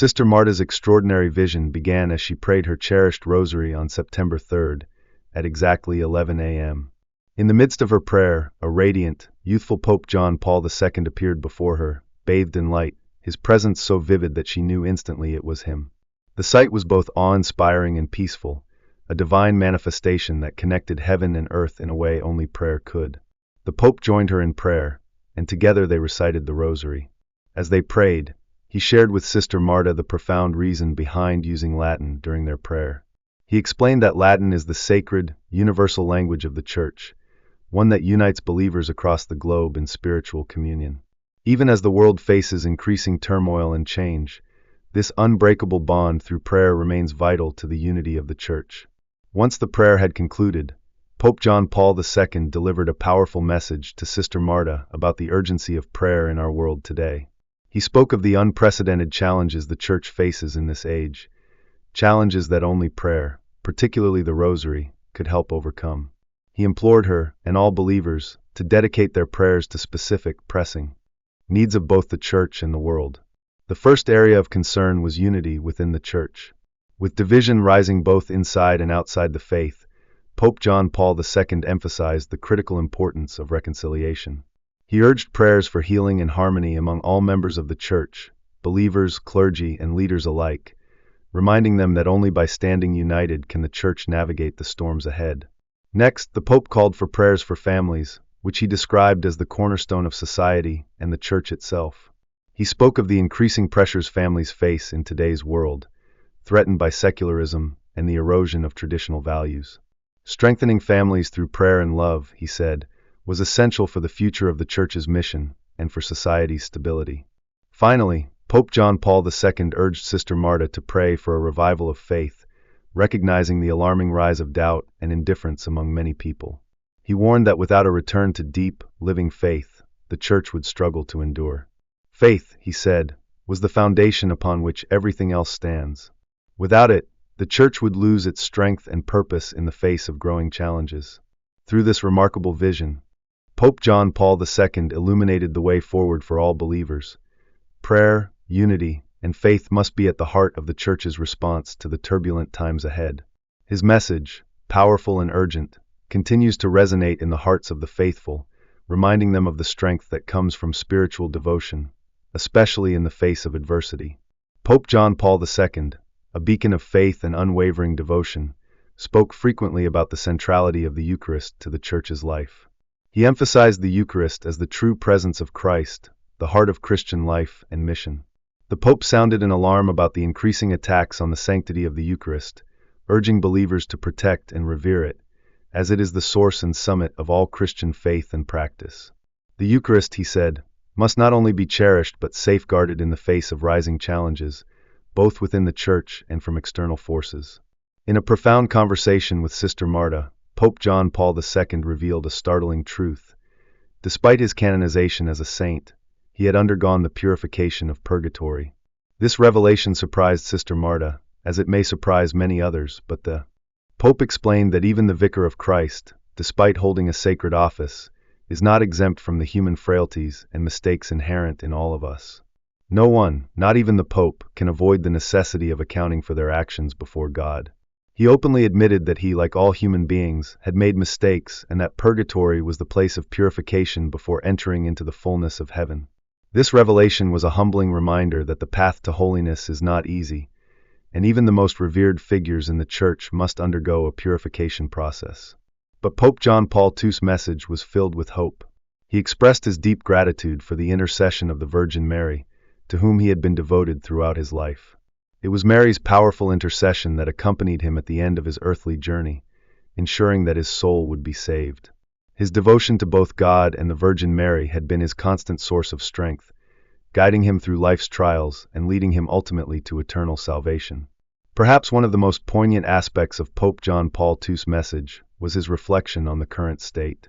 Sister Marta's extraordinary vision began as she prayed her cherished rosary on September 3rd at exactly 11 a.m. In the midst of her prayer, a radiant, youthful Pope John Paul II appeared before her, bathed in light, his presence so vivid that she knew instantly it was him. The sight was both awe-inspiring and peaceful, a divine manifestation that connected heaven and earth in a way only prayer could. The Pope joined her in prayer, and together they recited the rosary. As they prayed, he shared with Sister Marta the profound reason behind using Latin during their prayer. He explained that Latin is the sacred, universal language of the Church, one that unites believers across the globe in spiritual communion. Even as the world faces increasing turmoil and change, this unbreakable bond through prayer remains vital to the unity of the Church. Once the prayer had concluded, Pope John Paul II delivered a powerful message to Sister Marta about the urgency of prayer in our world today. He spoke of the unprecedented challenges the Church faces in this age, challenges that only prayer, particularly the Rosary, could help overcome. He implored her, and all believers, to dedicate their prayers to specific, pressing needs of both the Church and the world. The first area of concern was unity within the Church. With division rising both inside and outside the faith, Pope John Paul II emphasized the critical importance of reconciliation. He urged prayers for healing and harmony among all members of the Church, believers, clergy, and leaders alike, reminding them that only by standing united can the Church navigate the storms ahead. Next, the Pope called for prayers for families, which he described as the cornerstone of society and the Church itself. He spoke of the increasing pressures families face in today's world, threatened by secularism and the erosion of traditional values. Strengthening families through prayer and love, he said, was essential for the future of the Church's mission and for society's stability. Finally, Pope John Paul II urged Sister Marta to pray for a revival of faith, recognizing the alarming rise of doubt and indifference among many people. He warned that without a return to deep, living faith, the Church would struggle to endure. Faith, he said, was the foundation upon which everything else stands. Without it, the Church would lose its strength and purpose in the face of growing challenges. Through this remarkable vision, Pope John Paul II illuminated the way forward for all believers. Prayer, unity, and faith must be at the heart of the Church's response to the turbulent times ahead. His message, powerful and urgent, continues to resonate in the hearts of the faithful, reminding them of the strength that comes from spiritual devotion, especially in the face of adversity. Pope John Paul II, a beacon of faith and unwavering devotion, spoke frequently about the centrality of the Eucharist to the Church's life. He emphasized the Eucharist as the true presence of Christ, the heart of Christian life and mission. The Pope sounded an alarm about the increasing attacks on the sanctity of the Eucharist, urging believers to protect and revere it, as it is the source and summit of all Christian faith and practice. The Eucharist, he said, must not only be cherished but safeguarded in the face of rising challenges, both within the Church and from external forces. In a profound conversation with Sister Marta, Pope John Paul II revealed a startling truth. Despite his canonization as a saint, he had undergone the purification of purgatory. This revelation surprised Sister Marta, as it may surprise many others, but the Pope explained that even the Vicar of Christ, despite holding a sacred office, is not exempt from the human frailties and mistakes inherent in all of us. No one, not even the Pope, can avoid the necessity of accounting for their actions before God. He openly admitted that he, like all human beings, had made mistakes and that purgatory was the place of purification before entering into the fullness of heaven. This revelation was a humbling reminder that the path to holiness is not easy, and even the most revered figures in the Church must undergo a purification process. But Pope John Paul II's message was filled with hope. He expressed his deep gratitude for the intercession of the Virgin Mary, to whom he had been devoted throughout his life. It was Mary's powerful intercession that accompanied him at the end of his earthly journey, ensuring that his soul would be saved. His devotion to both God and the Virgin Mary had been his constant source of strength, guiding him through life's trials and leading him ultimately to eternal salvation. Perhaps one of the most poignant aspects of Pope John Paul II's message was his reflection on the current state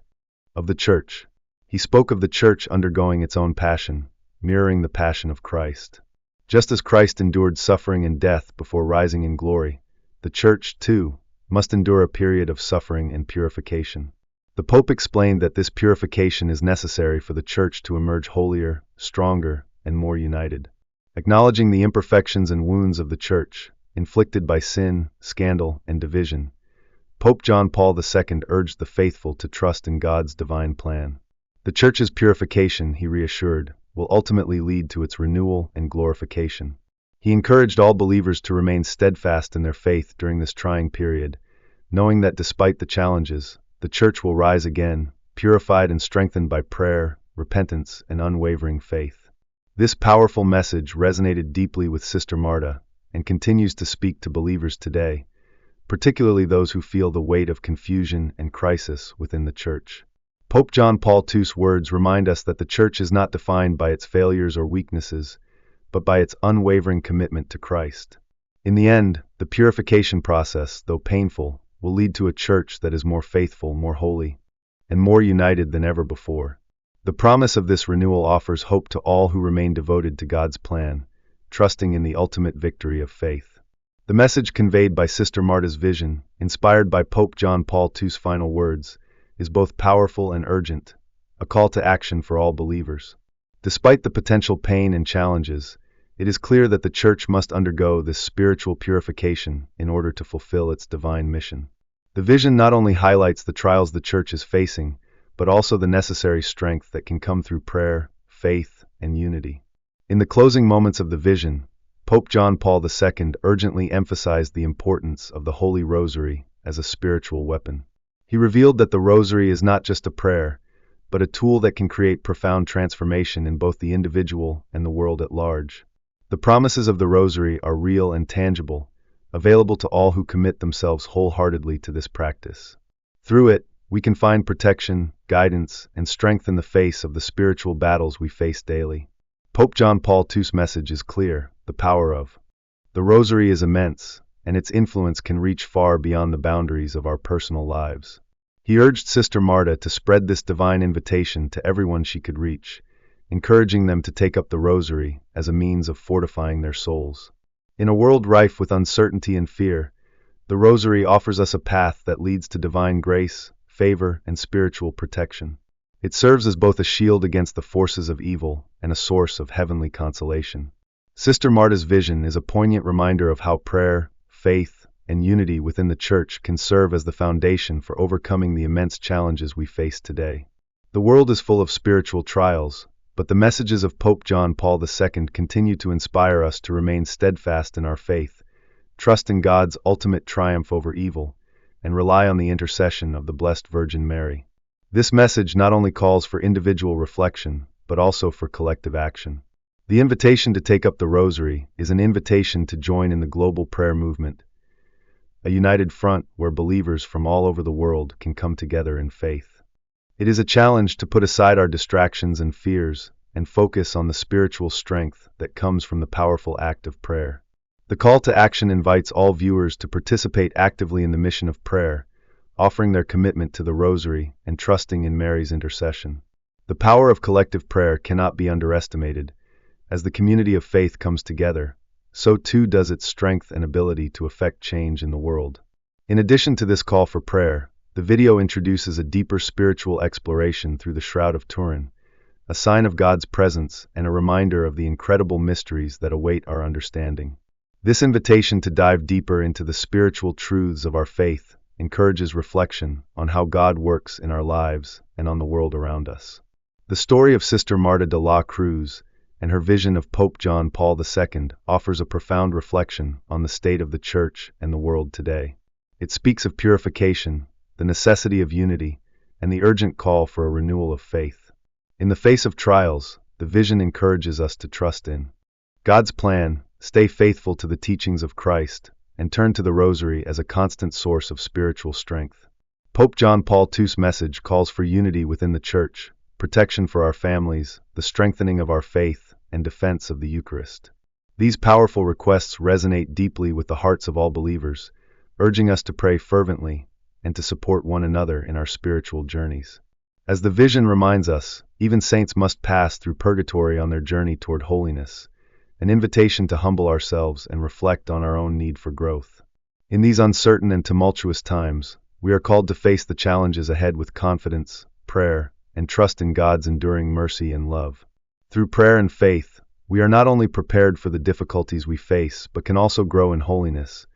of the Church. He spoke of the Church undergoing its own passion, mirroring the passion of Christ. Just as Christ endured suffering and death before rising in glory, the Church, too, must endure a period of suffering and purification. The Pope explained that this purification is necessary for the Church to emerge holier, stronger, and more united. Acknowledging the imperfections and wounds of the Church, inflicted by sin, scandal, and division, Pope John Paul II urged the faithful to trust in God's divine plan. The Church's purification, he reassured, will ultimately lead to its renewal and glorification. He encouraged all believers to remain steadfast in their faith during this trying period, knowing that despite the challenges, the Church will rise again, purified and strengthened by prayer, repentance, and unwavering faith. This powerful message resonated deeply with Sister Marta and continues to speak to believers today, particularly those who feel the weight of confusion and crisis within the Church. Pope John Paul II's words remind us that the Church is not defined by its failures or weaknesses, but by its unwavering commitment to Christ. In the end, the purification process, though painful, will lead to a Church that is more faithful, more holy, and more united than ever before. The promise of this renewal offers hope to all who remain devoted to God's plan, trusting in the ultimate victory of faith. The message conveyed by Sister Marta's vision, inspired by Pope John Paul II's final words, is both powerful and urgent, a call to action for all believers. Despite the potential pain and challenges, it is clear that the Church must undergo this spiritual purification in order to fulfill its divine mission. The vision not only highlights the trials the Church is facing, but also the necessary strength that can come through prayer, faith, and unity. In the closing moments of the vision, Pope John Paul II urgently emphasized the importance of the Holy Rosary as a spiritual weapon. He revealed that the Rosary is not just a prayer, but a tool that can create profound transformation in both the individual and the world at large. The promises of the Rosary are real and tangible, available to all who commit themselves wholeheartedly to this practice. Through it, we can find protection, guidance, and strength in the face of the spiritual battles we face daily. Pope John Paul II's message is clear: the power of the Rosary is immense, and its influence can reach far beyond the boundaries of our personal lives. He urged Sister Marta to spread this divine invitation to everyone she could reach, encouraging them to take up the Rosary as a means of fortifying their souls. In a world rife with uncertainty and fear, the Rosary offers us a path that leads to divine grace, favor, and spiritual protection. It serves as both a shield against the forces of evil and a source of heavenly consolation. Sister Marta's vision is a poignant reminder of how prayer, faith, and unity within the Church can serve as the foundation for overcoming the immense challenges we face today. The world is full of spiritual trials, but the messages of Pope John Paul II continue to inspire us to remain steadfast in our faith, trust in God's ultimate triumph over evil, and rely on the intercession of the Blessed Virgin Mary. This message not only calls for individual reflection, but also for collective action. The invitation to take up the Rosary is an invitation to join in the global prayer movement, a united front where believers from all over the world can come together in faith. It is a challenge to put aside our distractions and fears and focus on the spiritual strength that comes from the powerful act of prayer. The call to action invites all viewers to participate actively in the mission of prayer, offering their commitment to the Rosary and trusting in Mary's intercession. The power of collective prayer cannot be underestimated. As the community of faith comes together, so too does its strength and ability to effect change in the world. In addition to this call for prayer, the video introduces a deeper spiritual exploration through the Shroud of Turin, a sign of God's presence and a reminder of the incredible mysteries that await our understanding. This invitation to dive deeper into the spiritual truths of our faith encourages reflection on how God works in our lives and on the world around us. The story of Sister Marta de la Cruz and her vision of Pope John Paul II offers a profound reflection on the state of the Church and the world today. It speaks of purification, the necessity of unity, and the urgent call for a renewal of faith. In the face of trials, the vision encourages us to trust in God's plan, stay faithful to the teachings of Christ, and turn to the Rosary as a constant source of spiritual strength. Pope John Paul II's message calls for unity within the Church, protection for our families, the strengthening of our faith, and defense of the Eucharist. These powerful requests resonate deeply with the hearts of all believers, urging us to pray fervently and to support one another in our spiritual journeys. As the vision reminds us, even saints must pass through purgatory on their journey toward holiness, an invitation to humble ourselves and reflect on our own need for growth. In these uncertain and tumultuous times, we are called to face the challenges ahead with confidence, prayer, and trust in God's enduring mercy and love. Through prayer and faith, We are not only prepared for the difficulties we face, but can also grow in holiness,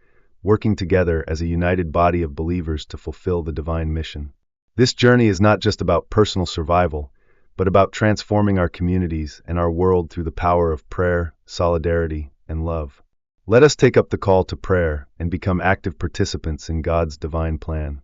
working together as a united body of believers to fulfill the divine mission. This journey is not just about personal survival, but about transforming our communities and our world through the power of prayer, solidarity, and love. Let us take up the call to prayer and become active participants in God's divine plan.